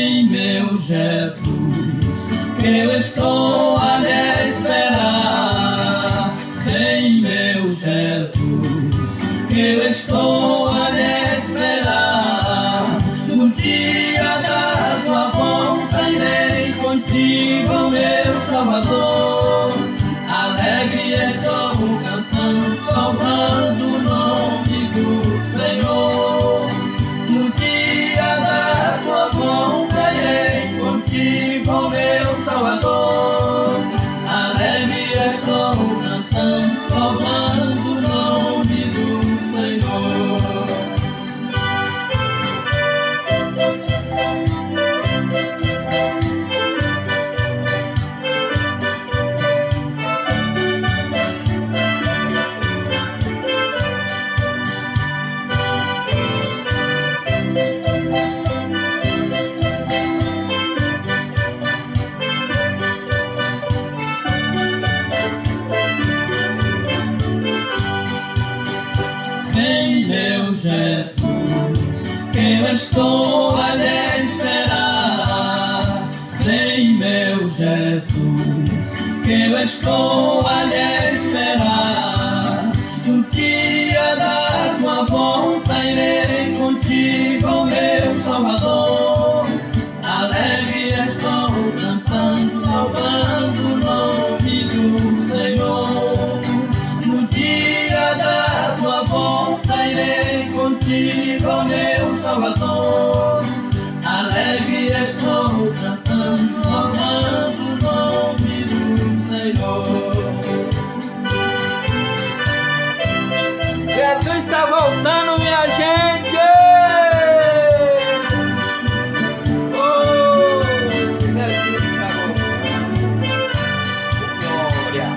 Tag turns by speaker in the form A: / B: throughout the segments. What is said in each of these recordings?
A: Vem, meu Jesus, que eu estou a lhe esperar. Vem, meu Jesus, que eu estou a lhe esperar. No dia da tua volta irei contigo, meu Salvador. Alegre estou cantando, louvando o nome do Senhor. No dia da tua volta irei contigo, meu Salvador. Alegre estou cantando, louvando o nome do Senhor. Vem, meu Jesus, que eu estou a lhe esperar. Vem, meu Jesus, que eu estou a lhe esperar. No dia da tua volta irei contigo, meu Salvador. Alegre estou cantando, louvando o nome do Senhor. No dia da tua volta irei contigo, meu Salvador. Alegre estou cantando, louvando o nome do Senhor.
B: Jesus está voltando, minha gente! Oh, Jesus está voltando. Glória!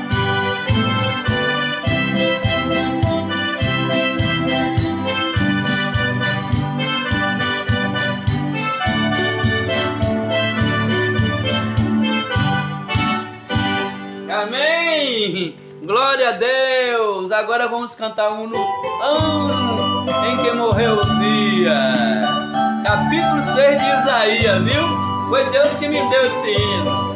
B: Amém! Glória a Deus! Agora vamos cantar um no ano em que morreu Uzias. Capítulo 6 de Isaías, viu? Foi Deus que me deu esse hino.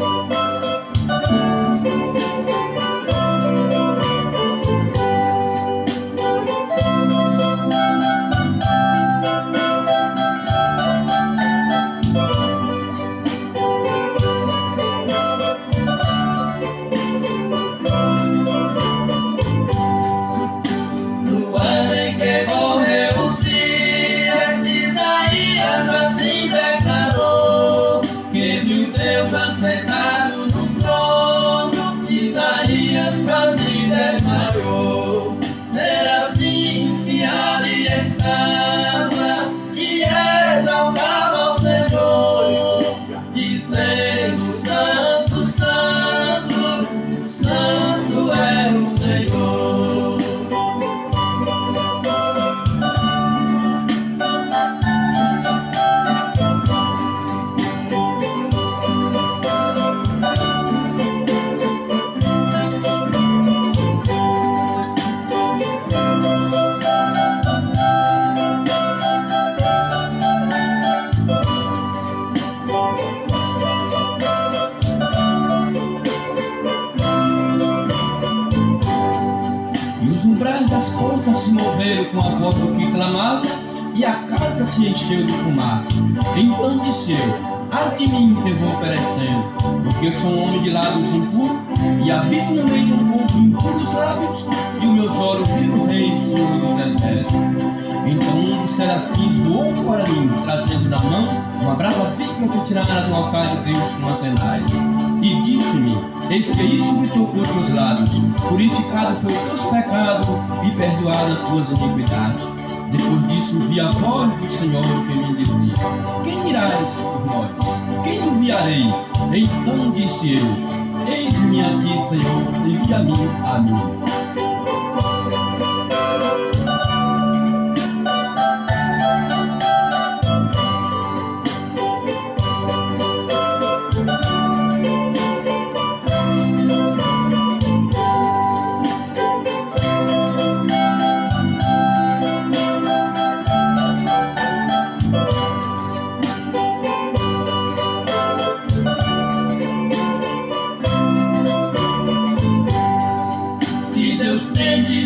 A: No ano em que morreu Uzias, Isaías assim declarou, que viu Deus assentado no trono. Isaías quase desmaiou. Serafins que ali estava e exaltava o Senhor, dizendo: Santo, Santo, Santo é o Senhor. E os umbrais das portas se moveram com a voz do que clamava, e a casa se encheu de fumaça. Então disse eu: ai de mim que vou perecendo, porque eu sou um homem de lábios impuros, e habito no meio de um povo de impuros lábios, e os meus olhos viram o Rei, Senhor dos Exércitos. Então um dos serafins voou para mim, trazendo na mão uma brava pica que tirara do altar de Deus com atenais. E disse-me: eis que isso me tocou teus lábios, purificado foi o teu pecado e perdoada as tuas iniquidades. Depois disso vi a voz do Senhor que me dizia: quem irás por nós? Quem enviarei? Então disse eu: eis-me aqui, Senhor, envia-me a mim.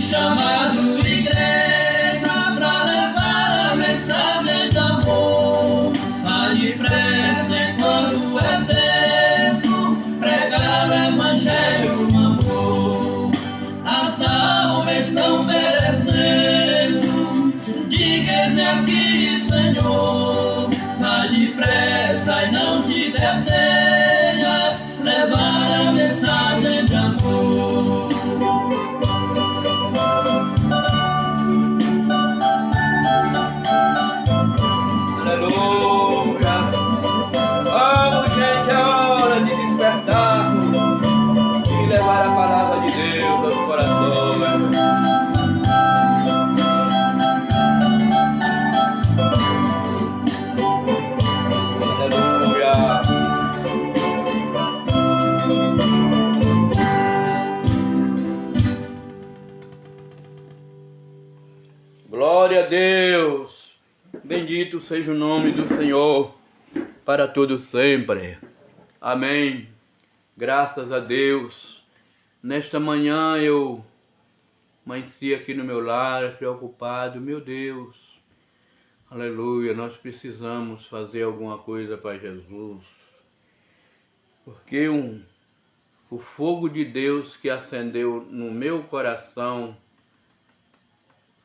A: chamado igreja pra levar a mensagem de amor. Vai depressa enquanto é tempo, pregar o evangelho no amor. As almas estão merecendo, diga-me aqui, Senhor. Vai depressa e não te detenhas, levar a mensagem de amor.
B: Aleluia! Vamos, gente, é hora de despertar e levar a palavra de Deus aos corações. Aleluia! Glória a Deus! Bendito seja o nome do Senhor para todo sempre. Amém. Graças a Deus. Nesta manhã eu amanheci aqui no meu lar preocupado. Meu Deus. Aleluia. Nós precisamos fazer alguma coisa para Jesus. Porque o fogo de Deus que acendeu no meu coração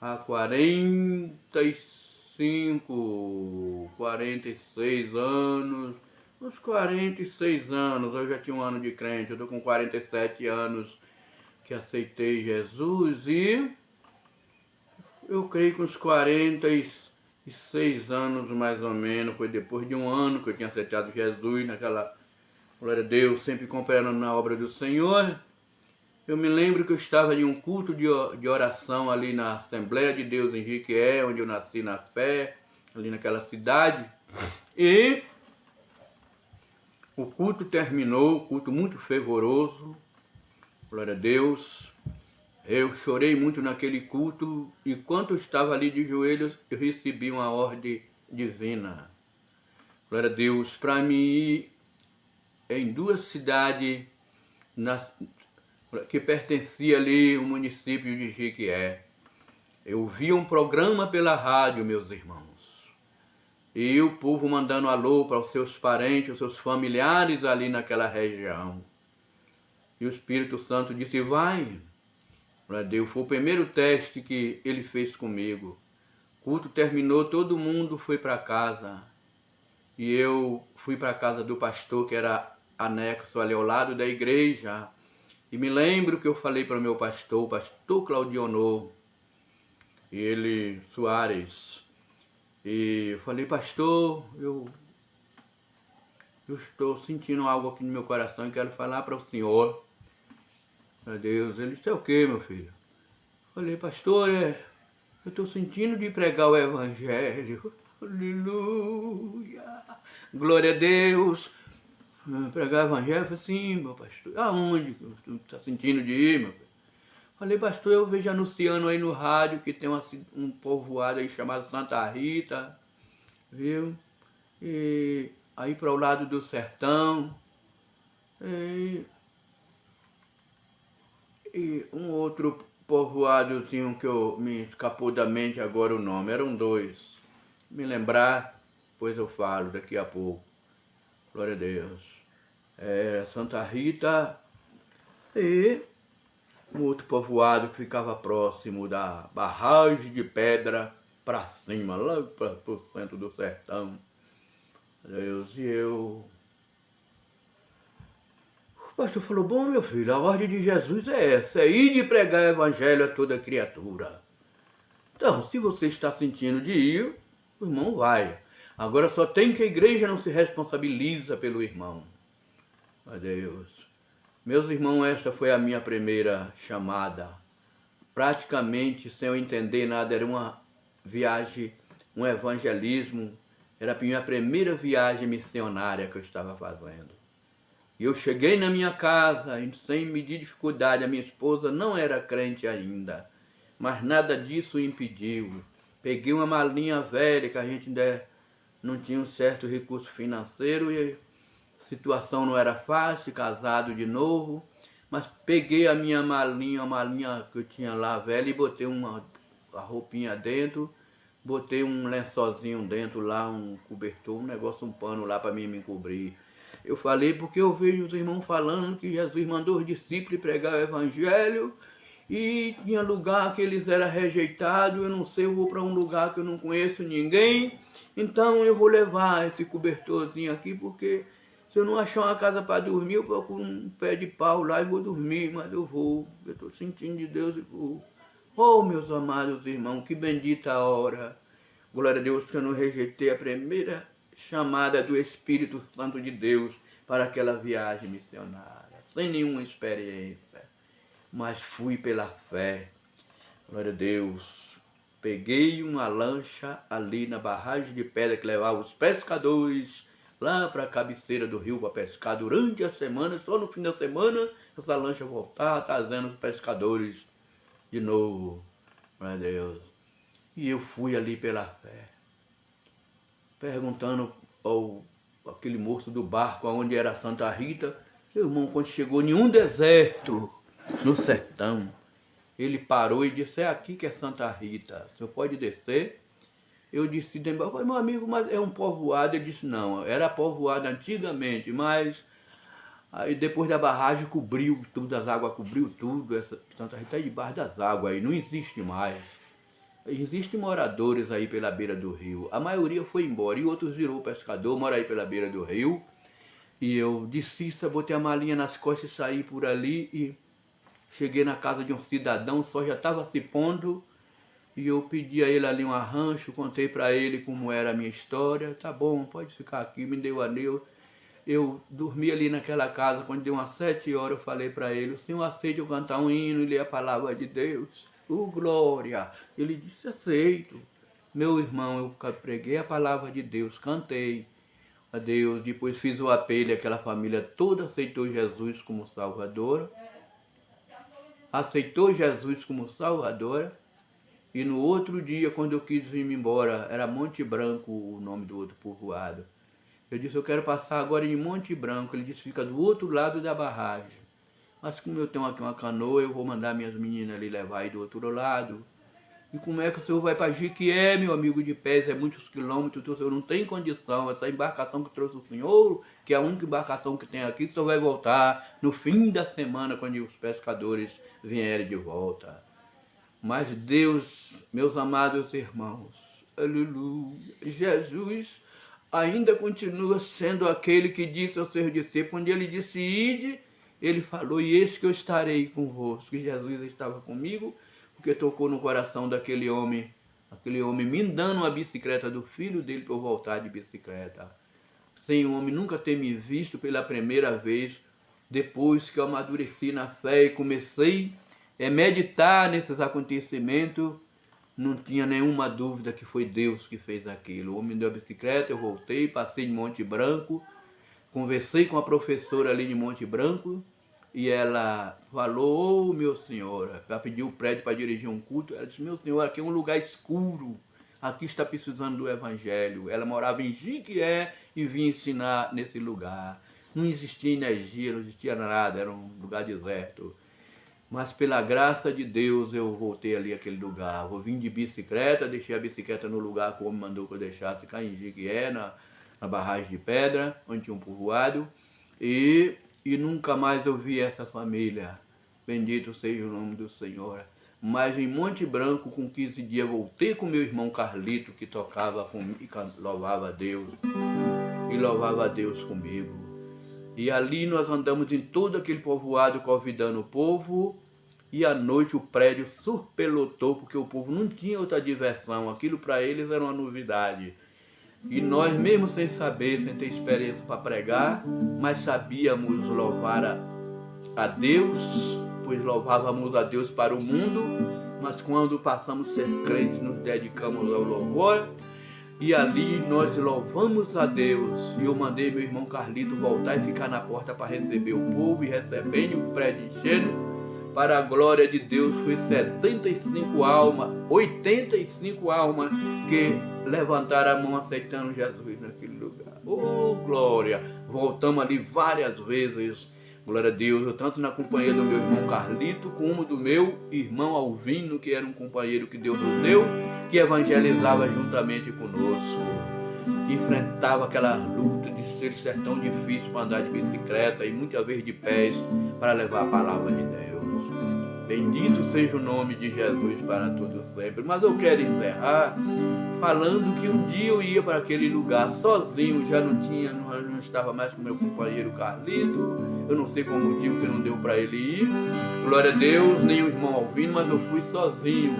B: há 46 anos, uns 46 anos, eu já tinha um ano de crente, eu estou com 47 anos que aceitei Jesus e eu creio que uns 46 anos mais ou menos, foi depois de um ano que eu tinha aceitado Jesus, naquela, glória a Deus, sempre cooperando na obra do Senhor. Eu me lembro que eu estava em um culto de oração ali na Assembleia de Deus em Jequié, onde eu nasci na fé, ali naquela cidade. E o culto terminou, culto muito fervoroso, glória a Deus. Eu chorei muito naquele culto e enquanto eu estava ali de joelhos, eu recebi uma ordem divina. Glória a Deus, para mim ir em duas cidades que pertencia ali ao município de Jequié. Eu vi um programa pela rádio, meus irmãos, e o povo mandando alô para os seus parentes, os seus familiares ali naquela região. E o Espírito Santo disse, vai. Glória a Deus, foi o primeiro teste que ele fez comigo. O culto terminou, todo mundo foi para casa. E eu fui para a casa do pastor, que era anexo ali ao lado da igreja. E me lembro que eu falei para o meu pastor, o pastor Claudionor, e ele, Soares, e eu falei, pastor, eu estou sentindo algo aqui no meu coração e quero falar para o senhor. Meu Deus, ele disse, é o que, meu filho? Eu falei, pastor, eu estou sentindo de pregar o evangelho. Aleluia, glória a Deus. Pregar o evangelho, eu falei assim, meu pastor, aonde tu está sentindo de ir, meu filho? Falei, pastor, eu vejo anunciando aí no rádio que tem um povoado aí chamado Santa Rita, viu? E aí para o lado do sertão, e um outro povoadozinho que me escapou da mente agora o nome, eram dois. Me lembrar, pois eu falo daqui a pouco. Glória a Deus. Santa Rita e um outro povoado que ficava próximo da barragem de pedra para cima, lá para o centro do sertão. Deus, e eu... O pastor falou, bom, meu filho, a ordem de Jesus é essa, é ir de pregar o evangelho a toda criatura. Então, se você está sentindo de ir, o irmão vai. Agora só tem que a igreja não se responsabiliza pelo irmão. Adeus. Meus irmãos, esta foi a minha primeira chamada. Praticamente, sem eu entender nada, era uma viagem, um evangelismo. Era a minha primeira viagem missionária que eu estava fazendo. E eu cheguei na minha casa, sem medir dificuldade, a minha esposa não era crente ainda, mas nada disso impediu. Peguei uma malinha velha, que a gente ainda não tinha um certo recurso financeiro, e a situação não era fácil, casado de novo, Mas peguei a minha malinha, a malinha que eu tinha lá velha, e botei a roupinha dentro, botei um lençolzinho dentro lá, um cobertor, um negócio, um pano lá para mim me cobrir. Eu falei porque eu vejo os irmãos falando que Jesus mandou os discípulos pregar o evangelho e tinha lugar que eles eram rejeitados. Eu não sei, eu vou para um lugar que eu não conheço ninguém, então eu vou levar esse cobertorzinho aqui, porque se eu não achar uma casa para dormir, eu procuro um pé de pau lá e vou dormir, mas eu vou. Eu estou sentindo de Deus e vou. Oh, meus amados irmãos, que bendita hora. Glória a Deus que eu não rejeitei a primeira chamada do Espírito Santo de Deus para aquela viagem missionária, sem nenhuma experiência, mas fui pela fé. Glória a Deus. Peguei uma lancha ali na barragem de pedra que levava os pescadores lá para a cabeceira do rio para pescar durante a semana. Só no fim da semana essa lancha voltava trazendo os pescadores de novo. Glória a Deus. E eu fui ali pela fé, perguntando aquele moço do barco onde era Santa Rita. Meu irmão, quando chegou em um deserto no sertão, ele parou e disse: é aqui que é Santa Rita, o senhor pode descer? Eu disse: eu falei: meu amigo, mas é um povoado? Ele disse: não, era povoado antigamente, mas aí depois da barragem cobriu tudo, as águas cobriu tudo, essa Santa Rita é debaixo das águas aí, não existe mais. Existem moradores aí pela beira do rio, a maioria foi embora e outros virou pescador, mora aí pela beira do rio. E eu desci, botei a malinha nas costas e saí por ali e cheguei na casa de um cidadão, o sol já estava se pondo, e eu pedi a ele ali um arranjo, contei para ele como era a minha história. Tá bom, pode ficar aqui, me deu anel. Eu dormi ali naquela casa, quando deu umas 7 horas eu falei para ele: o senhor aceita eu cantar um hino e ler a palavra de Deus? Glória! Ele disse: aceito. Meu irmão, eu preguei a palavra de Deus, cantei a Deus, depois fiz o apelo, aquela família toda aceitou Jesus como Salvador. Aceitou Jesus como Salvador. E no outro dia, quando eu quis ir embora, era Monte Branco o nome do outro povoado. Eu disse: eu quero passar agora em Monte Branco. Ele disse: fica do outro lado da barragem. Mas como eu tenho aqui uma canoa, eu vou mandar minhas meninas ali levar aí do outro lado. E como é que o senhor vai para Jiquié, meu amigo de pés? É muitos quilômetros, então o senhor não tem condição. Essa embarcação que trouxe o senhor, que é a única embarcação que tem aqui, o senhor vai voltar no fim da semana, quando os pescadores vierem de volta. Mas Deus, meus amados irmãos, aleluia, Jesus ainda continua sendo aquele que disse aos seus discípulos, quando ele disse: ide, ele falou: e eis que eu estarei convosco. Que Jesus estava comigo, porque tocou no coração daquele homem me dando uma bicicleta do filho dele para eu voltar de bicicleta. Sem o homem nunca ter me visto pela primeira vez, depois que eu amadureci na fé e comecei a meditar nesses acontecimentos, não tinha nenhuma dúvida que foi Deus que fez aquilo. O homem me deu a bicicleta, eu voltei, passei em Monte Branco, conversei com a professora ali de Monte Branco, e ela falou: meu senhor, ela pediu o prédio para dirigir um culto. Ela disse: meu senhor, aqui é um lugar escuro, aqui está precisando do evangelho. Ela morava em Jiquié e vinha ensinar nesse lugar. Não existia energia, não existia nada, era um lugar deserto. Mas pela graça de Deus eu voltei ali àquele lugar. Eu vim de bicicleta, deixei a bicicleta no lugar que o homem mandou que eu deixasse, cá em Jiquié, na barragem de pedra, onde tinha um povoado. E nunca mais eu vi essa família. Bendito seja o nome do Senhor. Mas em Monte Branco, com 15 dias, voltei com meu irmão Carlito, que tocava comigo e louvava a Deus. E louvava a Deus comigo. E ali nós andamos em todo aquele povoado convidando o povo. E à noite o prédio superlotou, porque o povo não tinha outra diversão. Aquilo para eles era uma novidade. E nós, mesmo sem saber, sem ter experiência para pregar, mas sabíamos louvar a Deus, pois louvávamos a Deus para o mundo, mas quando passamos a ser crentes, nos dedicamos ao louvor, e ali nós louvamos a Deus. E eu mandei meu irmão Carlito voltar e ficar na porta para receber o povo, e recebendo o prédio enchendo. Para a glória de Deus, foi 75 almas, 85 almas que levantaram a mão aceitando Jesus naquele lugar. Oh, glória! Voltamos ali várias vezes Glória a Deus, eu tanto na companhia do meu irmão Carlito, como do meu irmão Alvino, que era um companheiro que Deus nos deu, que evangelizava juntamente conosco, que enfrentava aquela luta de ser sertão difícil para andar de bicicleta e muitas vezes de pés para levar a palavra de Deus. Bendito seja o nome de Jesus para todos sempre. Mas eu quero encerrar falando que um dia eu ia para aquele lugar sozinho, já não estava mais com meu companheiro Carlito, eu não sei qual motivo que não deu para ele ir, glória a Deus, nem o irmão Alvino, mas eu fui sozinho.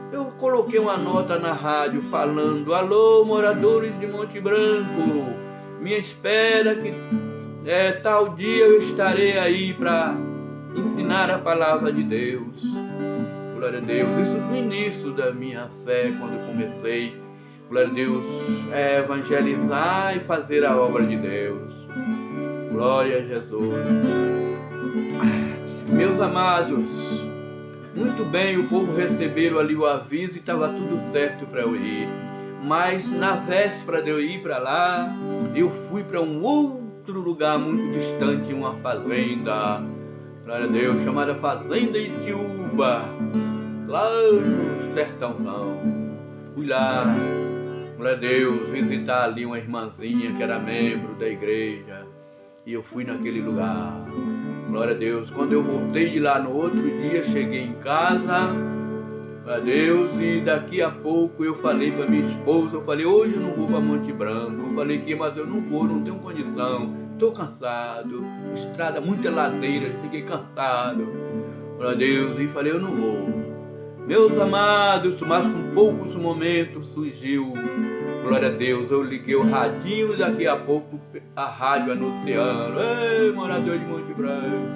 B: Eu coloquei uma nota na rádio falando: alô, moradores de Monte Branco, me espera que tal dia eu estarei aí para ensinar a palavra de Deus. Glória a Deus, isso no início da minha fé, quando eu comecei, glória a Deus, evangelizar e fazer a obra de Deus. Glória a Jesus. Meus amados, muito bem, o povo recebeu ali o aviso e estava tudo certo para eu ir. Mas na véspera de eu ir para lá, eu fui para um outro lugar muito distante, uma fazenda, glória a Deus, chamada Fazenda Itiúba, lá no sertãozão. Fui lá, glória a Deus, visitar ali uma irmãzinha que era membro da igreja. E eu fui naquele lugar, glória a Deus. Quando eu voltei de lá no outro dia, cheguei em casa, glória a Deus, e daqui a pouco eu falei para minha esposa, eu falei: hoje eu não vou para Monte Branco. Eu falei que, mas eu não vou, não tenho condição, estou cansado, estrada, muita ladeira, cheguei cansado, glória a Deus, e falei: eu não vou. Meus amados, mas com poucos momentos surgiu, glória a Deus, eu liguei o radinho e daqui a pouco a rádio anunciando: ei, morador de Monte Branco,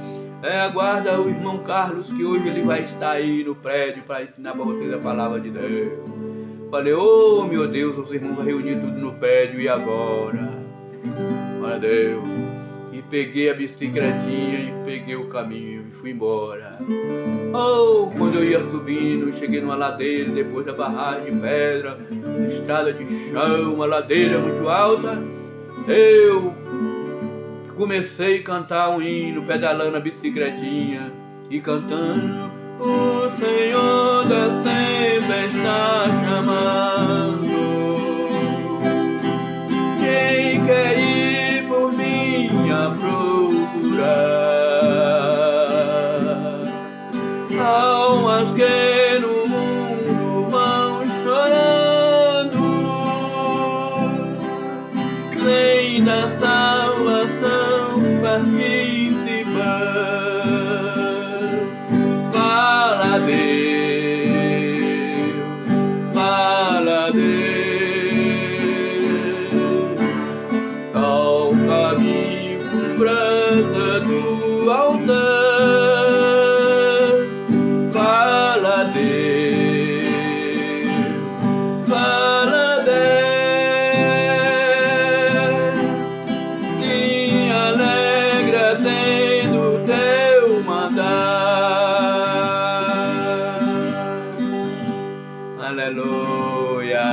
B: aguarda o irmão Carlos, que hoje ele vai estar aí no prédio para ensinar para vocês a palavra de Deus. Falei: oh meu Deus, os irmãos reuniram tudo no prédio, e agora? Glória a Deus. E peguei a bicicletinha e peguei o caminho e fui embora. Oh, quando eu ia subindo, cheguei numa ladeira, depois da barragem de pedra, estrada de chão, uma ladeira muito alta, eu comecei a cantar um hino, pedalando a bicicletinha e cantando: o Senhor da sempre está chamando, quem quer ir por minha procura, almas que no mundo vão chorando, sem da salvação participar. Fala a Deus, fala a Deus, toca-me com brasa do altar. Fala a Deus, fala a Deus, que alegra tendo teu mandar. Aleluia.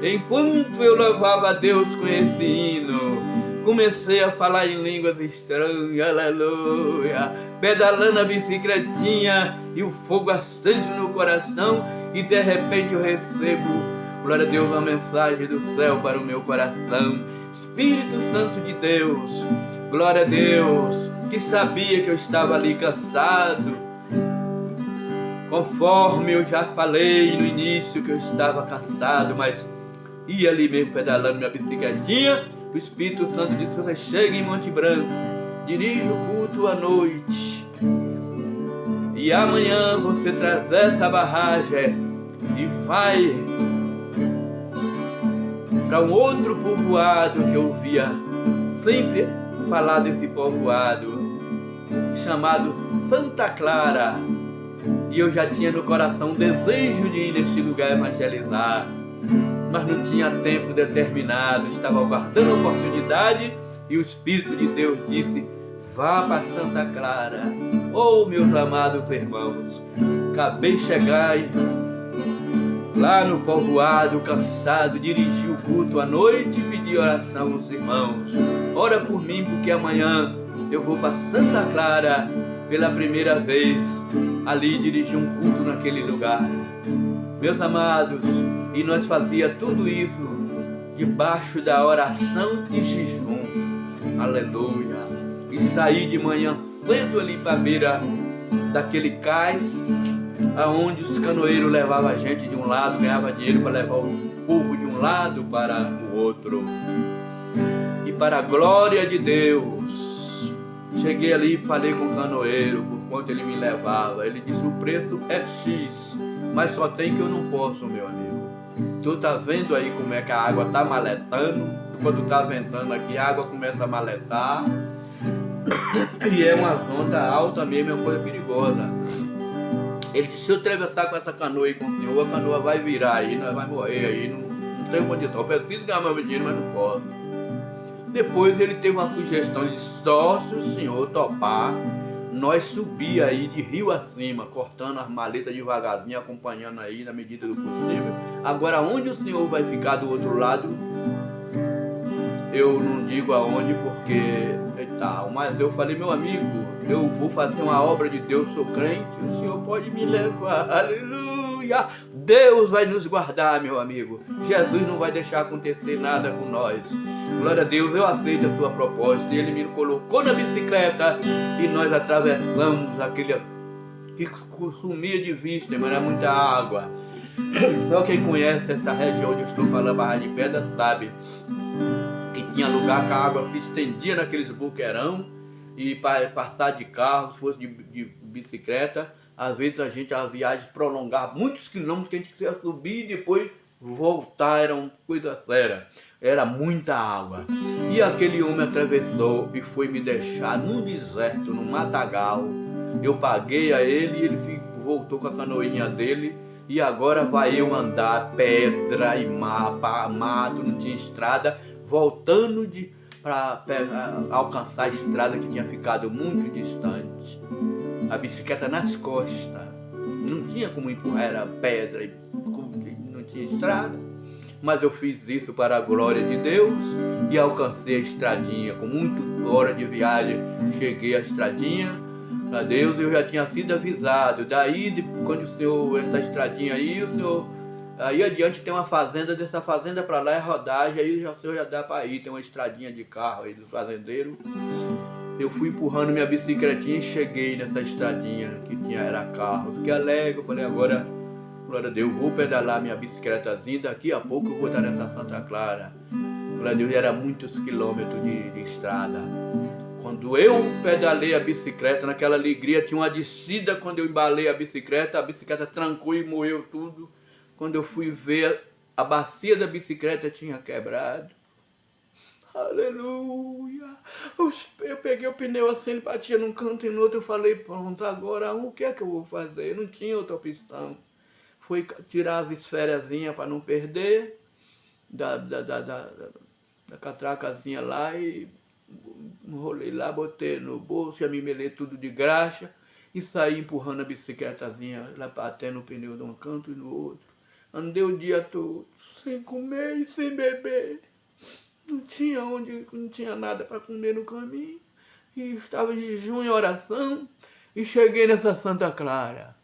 B: Enquanto eu louvava a Deus com esse hino, comecei a falar em línguas estranhas, aleluia, pedalando a bicicletinha e o fogo aceso no coração, e de repente eu recebo, glória a Deus, uma mensagem do céu para o meu coração. Espírito Santo de Deus, glória a Deus, que sabia que eu estava ali cansado, conforme eu já falei no início que eu estava cansado, mas ia ali mesmo pedalando minha bicicletinha. O Espírito Santo disse: você chega em Monte Branco, dirige o culto à noite, e amanhã você atravessa a barragem e vai para um outro povoado que eu via sempre falar desse povoado, chamado Santa Clara. E eu já tinha no coração o desejo de ir nesse lugar evangelizar, mas não tinha tempo determinado, estava aguardando a oportunidade, e o Espírito de Deus disse: vá para Santa Clara. Oh, meus amados irmãos, acabei de chegar lá no povoado, cansado, dirigi o culto à noite e pedi oração aos irmãos: ora por mim, porque amanhã eu vou para Santa Clara pela primeira vez, ali dirigir um culto naquele lugar. Meus amados, e nós fazia tudo isso debaixo da oração e jejum. Aleluia. E saí de manhã cedo ali para a beira daquele cais, aonde os canoeiros levavam a gente de um lado, ganhava dinheiro para levar o povo de um lado para o outro. E para a glória de Deus, cheguei ali e falei com o canoeiro por quanto ele me levava. Ele disse: o preço é X, mas só tem que eu não posso, meu amigo. Tu tá vendo aí como é que a água tá maletando? Quando tá ventando aqui, a água começa a maletar. E é uma onda alta mesmo, é uma coisa perigosa. Ele disse: se eu atravessar com essa canoa aí com o senhor, a canoa vai virar aí, nós vai morrer aí, não tem condição. Eu preciso ganhar meu dinheiro, mas não posso. Depois ele teve uma sugestão, ele disse: só se o senhor topar, nós subir aí de rio acima, cortando as maletas devagarzinho, acompanhando aí na medida do possível. Agora, onde o senhor vai ficar do outro lado, eu não digo aonde, porque é tal. Mas eu falei: meu amigo, eu vou fazer uma obra de Deus, sou crente, o senhor pode me levar. Aleluia! Deus vai nos guardar, meu amigo. Jesus não vai deixar acontecer nada com nós. Glória a Deus, eu aceito a sua proposta. Ele me colocou na bicicleta e nós atravessamos aquele que sumia de vista, mas era muita água. Só quem conhece essa região onde eu estou falando, Barra de Pedra, sabe que tinha lugar que a água se estendia naqueles buqueirão, e para passar de carro, se fosse de bicicleta, às vezes a viagem prolongava muitos quilômetros, que a gente precisava subir e depois voltar, era uma coisa séria. Era muita água. E aquele homem atravessou e foi me deixar num deserto, num matagal. Eu paguei a ele e ele voltou com a canoinha dele. E agora vai eu andar pedra e mato, não tinha estrada, voltando para alcançar a estrada que tinha ficado muito distante. A bicicleta nas costas, não tinha como empurrar, era pedra e não tinha estrada. Mas eu fiz isso para a glória de Deus e alcancei a estradinha. Com muitas horas de viagem, cheguei à estradinha. Para Deus, eu já tinha sido avisado. Daí, quando o senhor, essa estradinha aí, o senhor, aí adiante tem uma fazenda, dessa fazenda para lá é rodagem, aí o senhor já dá para ir, tem uma estradinha de carro aí do fazendeiro. Eu fui empurrando minha bicicletinha e cheguei nessa estradinha que era carro. Fiquei alegre, falei: agora, glória a Deus, vou pedalar minha bicicletazinha, daqui a pouco eu vou estar nessa Santa Clara. Glória a Deus, era muitos quilômetros de estrada. Quando eu pedalei a bicicleta, naquela alegria, tinha uma descida. Quando eu embalei a bicicleta trancou e moeu tudo. Quando eu fui ver, a bacia da bicicleta tinha quebrado. Aleluia! Eu peguei o pneu assim, ele batia num canto e no outro. Eu falei: pronto, agora o que é que eu vou fazer? Não tinha outra opção. Fui tirar as esferazinhas para não perder da catracazinha lá e enrolei lá, botei no bolso, já me melei tudo de graxa e saí empurrando a bicicletazinha lá, batendo o pneu de um canto e no outro. Andei o dia todo sem comer e sem beber. Não tinha nada para comer no caminho. E estava em jejum e oração e cheguei nessa Santa Clara.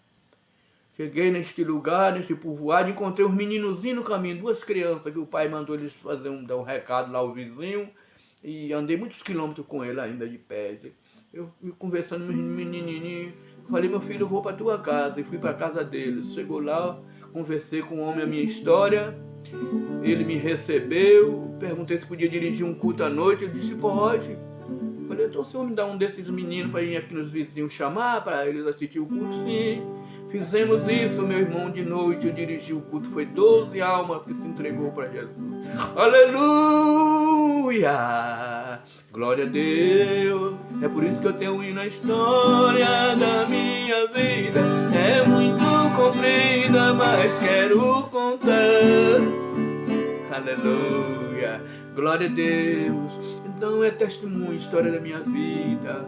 B: Cheguei neste lugar, nesse povoado, encontrei uns meninozinhos no caminho, 2 crianças que o pai mandou eles dar um recado lá ao vizinho, e andei muitos quilômetros com ele ainda de pé. Eu fui conversando com os menininhos, falei: meu filho, eu vou para tua casa, e fui para a casa dele. Chegou lá, conversei com o homem a minha história, ele me recebeu, perguntei se podia dirigir um culto à noite, ele disse: pode. Falei: então o senhor me dá um desses meninos para ir aqui nos vizinhos chamar, para eles assistir o culto? Sim. Fizemos isso, meu irmão, de noite. Eu dirigi o culto, foi 12 almas que se entregou para Jesus. Aleluia! Glória a Deus! É por isso que eu tenho um hino na história da minha vida. É muito comprida, mas quero contar. Aleluia! Glória a Deus! Então é testemunho, história da minha vida.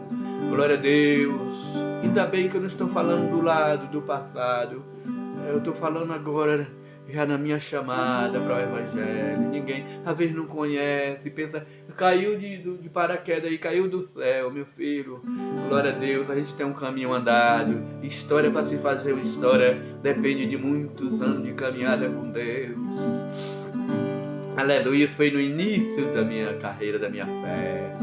B: Glória a Deus. Ainda bem que eu não estou falando do lado do passado. Eu estou falando agora já na minha chamada para o Evangelho. Ninguém, às vezes, não conhece, pensa, caiu de paraquedas aí, caiu do céu, meu filho. Glória a Deus, a gente tem um caminho andado. História para se fazer uma história depende de muitos anos de caminhada com Deus. Aleluia, isso foi no início da minha carreira, da minha fé.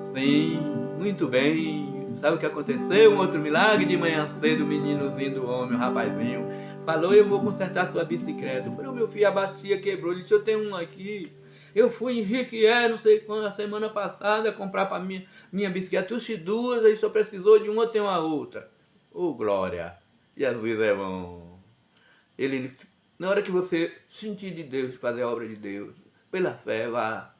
B: Sim, muito bem. Sabe o que aconteceu? Um outro milagre de manhã cedo, o meninozinho do homem, o rapazinho, falou, eu vou consertar sua bicicleta. Eu falei, meu filho, a bacia quebrou. Ele disse, eu tenho um aqui. Eu fui em Jequié, não sei quando, a semana passada, comprar para minha bicicleta. Trouxe duas, aí só precisou de uma, eu tenho uma outra. Oh, glória. Jesus é bom. Ele, na hora que você sentir de Deus, fazer a obra de Deus, pela fé, vá.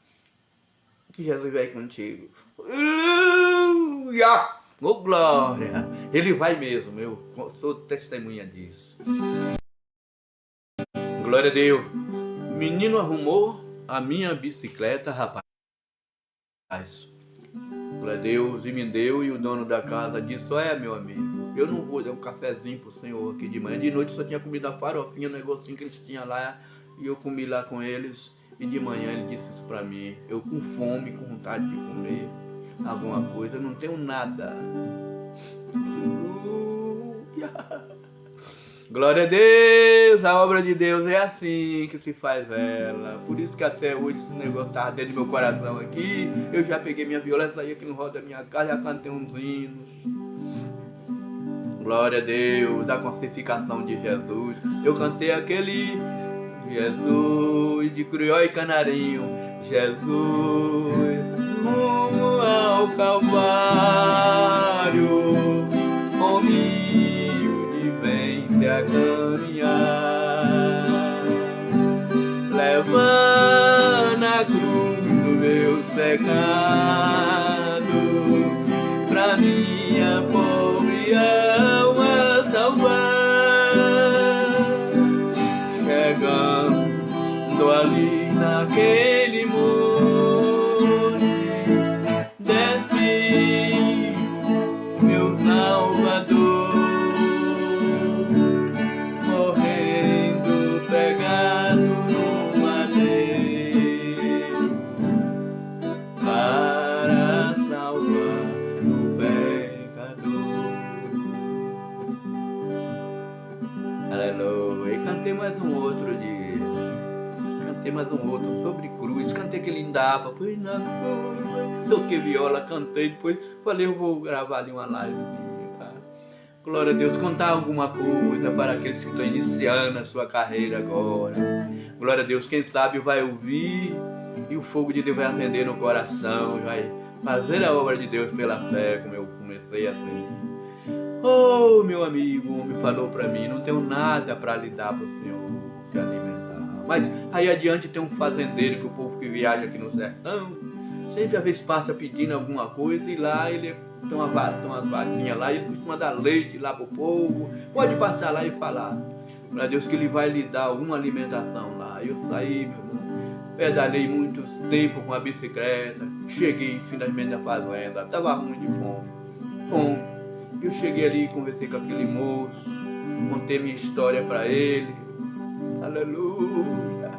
B: Que Jesus vai contigo. Aleluia! Oh, glória! Ele vai mesmo, eu sou testemunha disso. Glória a Deus. O menino arrumou a minha bicicleta, rapaz. Glória a Deus, e me deu, e o dono da casa disse, olha, meu amigo, eu não vou dar um cafezinho pro senhor aqui de manhã. De noite só tinha comido a farofinha, o negocinho que eles tinham lá, e eu comi lá com eles. E de manhã ele disse isso pra mim, eu com fome, com vontade de comer alguma coisa, eu não tenho nada. Glória a Deus, a obra de Deus é assim que se faz ela. Por isso que até hoje esse negócio tá dentro do meu coração aqui. Eu já peguei minha viola, saí aqui no roda da minha casa, já cantei uns hinos. Glória a Deus, da crucificação de Jesus. Eu cantei aquele Jesus de Curió e Canarinho. Jesus rumo ao Calvário, humilde vem-se a caminhar, levando a cruz do meu pecado, pra minha pobre alma salvar. Chegando ali naquele monte, desce meu Salvador, morrendo pegado no madeiro, para salvar o pecador. Aleluia. E cantei mais um outro dia. Cantei mais um outro sobre cruz. Cantei aquele Indapa. Fui na cruz. Toquei viola, cantei. Depois falei, eu vou gravar ali uma live. Tá? Glória a Deus. Contar alguma coisa para aqueles que estão iniciando a sua carreira agora. Glória a Deus. Quem sabe vai ouvir e o fogo de Deus vai acender no coração. Vai fazer a obra de Deus pela fé, como eu comecei assim. Oh, meu amigo, o homem falou para mim, não tenho nada para lhe dar para o Senhor se alimentar. Mas aí adiante tem um fazendeiro, que o povo que viaja aqui no sertão, sempre às vezes passa pedindo alguma coisa, e lá ele tem umas vaquinhas lá, e ele costuma dar leite lá pro povo. Pode passar lá e falar para Deus que ele vai lhe dar alguma alimentação lá. Eu saí, meu irmão, pedalei muitos tempos com a bicicleta, cheguei finalmente na fazenda, estava ruim de fome. Eu cheguei ali e conversei com aquele moço, contei minha história para ele, aleluia,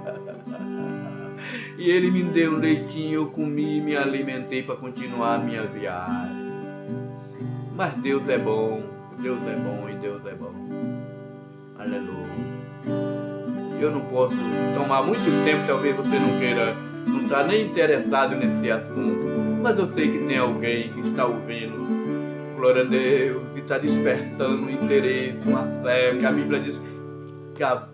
B: e ele me deu um leitinho, eu comi, me alimentei para continuar a minha viagem. Mas Deus é bom e Deus é bom, aleluia. Eu não posso tomar muito tempo, talvez você não está nem interessado nesse assunto, mas eu sei que tem alguém que está ouvindo. Glória a Deus, e está despertando um interesse, uma fé, que a Bíblia diz que a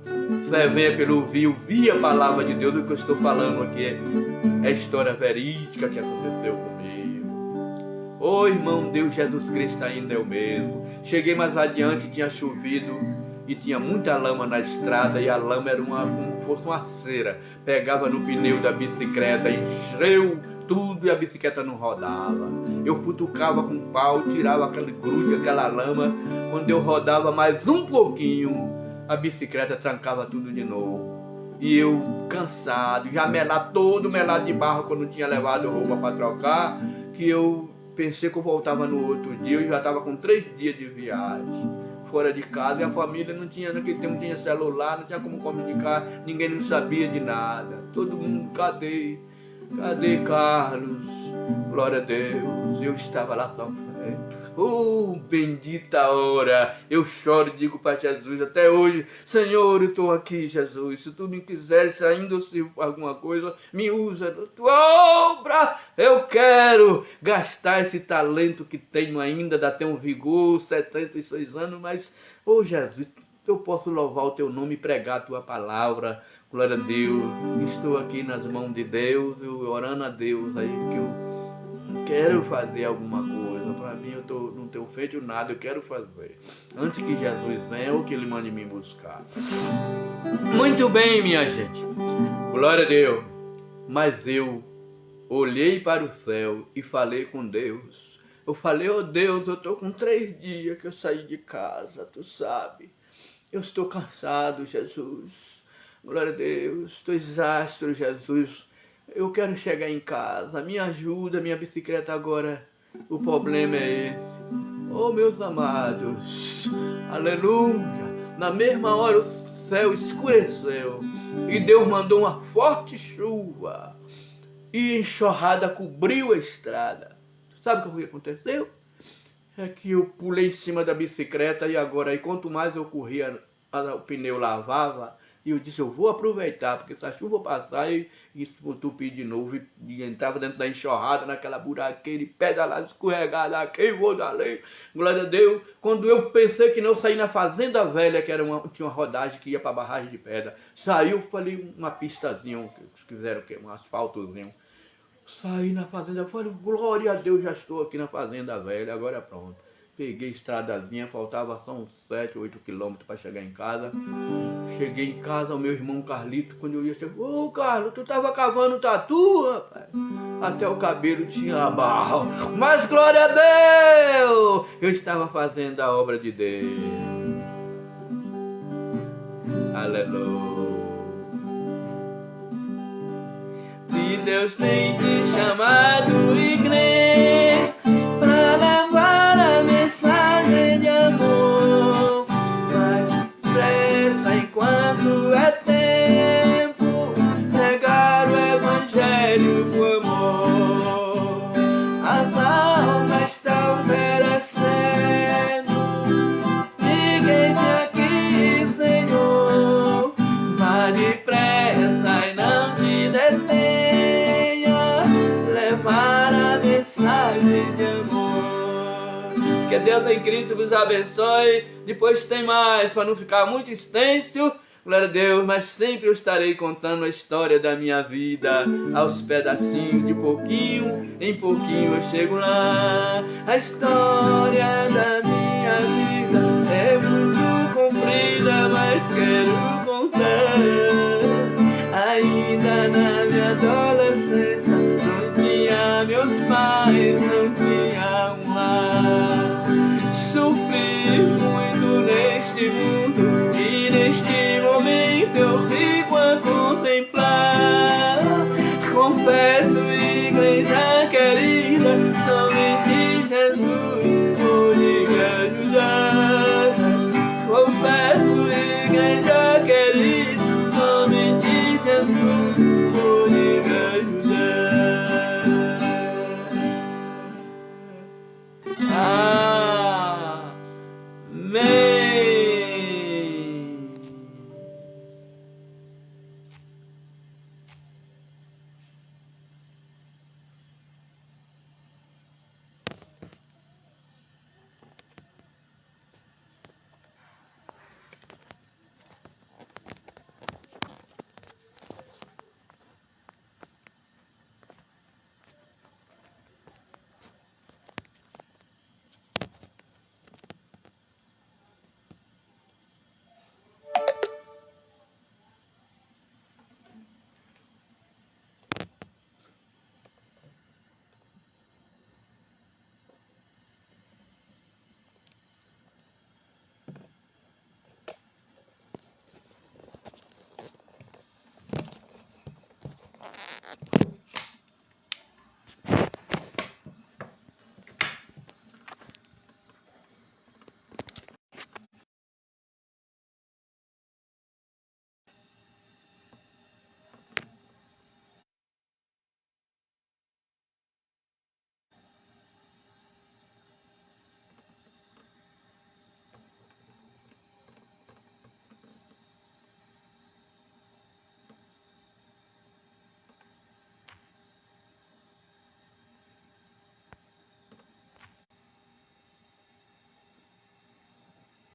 B: fé vem pelo ouvir a palavra de Deus. O que eu estou falando aqui é história verídica que aconteceu comigo. Oh, irmão, Deus Jesus Cristo ainda é o mesmo. Cheguei mais adiante, tinha chovido e tinha muita lama na estrada, e a lama era como fosse uma cera, pegava no pneu da bicicleta, encheu tudo e a bicicleta não rodava. Eu futucava com pau, tirava aquele grude, aquela lama. Quando eu rodava mais um pouquinho, a bicicleta trancava tudo de novo. E eu cansado, já todo melado de barro, quando tinha levado roupa para trocar, que eu pensei que eu voltava no outro dia. Eu já estava com 3 dias de viagem. fora de casa e a família não tinha, naquele tempo não tinha celular, não tinha como comunicar, ninguém não sabia de nada. Todo mundo, cadê? Cadê Carlos? Glória a Deus, eu estava lá sofrendo. Oh, bendita hora, eu choro e digo para Jesus até hoje: Senhor, eu estou aqui, Jesus, se tu me quiseres ainda se alguma coisa, me usa da tua obra. Eu quero gastar esse talento que tenho ainda, dá até um vigor, 76 anos, mas, oh Jesus, eu posso louvar o teu nome e pregar a tua palavra. Glória a Deus, estou aqui nas mãos de Deus, eu orando a Deus aí, porque eu quero fazer alguma coisa. Para mim, eu não tenho feito nada, eu quero fazer. Antes que Jesus venha ou que Ele mande me buscar. Muito bem, minha gente. Glória a Deus. Mas eu olhei para o céu e falei com Deus. Eu falei: oh Deus, eu estou com 3 dias que eu saí de casa, tu sabe. Eu estou cansado, Jesus. Glória a Deus. Estou exausto, Jesus. Eu quero chegar em casa. Me ajuda, minha bicicleta agora. O problema é esse. Oh, meus amados. Aleluia. Na mesma hora o céu escureceu. E Deus mandou uma forte chuva. E enxurrada cobriu a estrada. Sabe o que aconteceu? É que eu pulei em cima da bicicleta e agora, quanto mais eu corria, o pneu lavava. E eu disse: eu vou aproveitar, porque se a chuva passar e entupir de novo, e entrava dentro da enxurrada, naquela buraqueira, e pedalava, escorregada aqui, vou dali. Glória a Deus. Quando eu pensei que não, eu saí na Fazenda Velha, que tinha uma rodagem que ia para a barragem de pedra. Saiu, falei, uma pistazinha, que fizeram o quê? Um asfaltozinho. Saí na Fazenda, falei: glória a Deus, já estou aqui na Fazenda Velha, agora pronto. Peguei estradazinha, faltava só uns 7, 8 quilômetros para chegar em casa. Cheguei em casa, o meu irmão Carlito, quando eu ia, chegou: ô Carlos, tu tava cavando tatu, rapaz? Até o cabelo tinha barro. Mas glória a Deus! Eu estava fazendo a obra de Deus. Aleluia. Se Deus tem te chamado, igreja, para levar a mensagem de amor, vai depressa enquanto é tempo, pregar o evangelho com amor. As almas estão perecendo, fiquem-te aqui, Senhor, vá depressa e não te detenha, levar a mensagem de amor. Que Deus em Cristo vos abençoe. Depois tem mais, para não ficar muito extenso. Glória a Deus, mas sempre eu estarei contando a história da minha vida, aos pedacinhos, de pouquinho em pouquinho eu chego lá. A história da minha vida é muito comprida, mas quero contar. Ainda na minha adolescência, não tinha meus pais, não tinha um lar. Sofri muito neste mundo,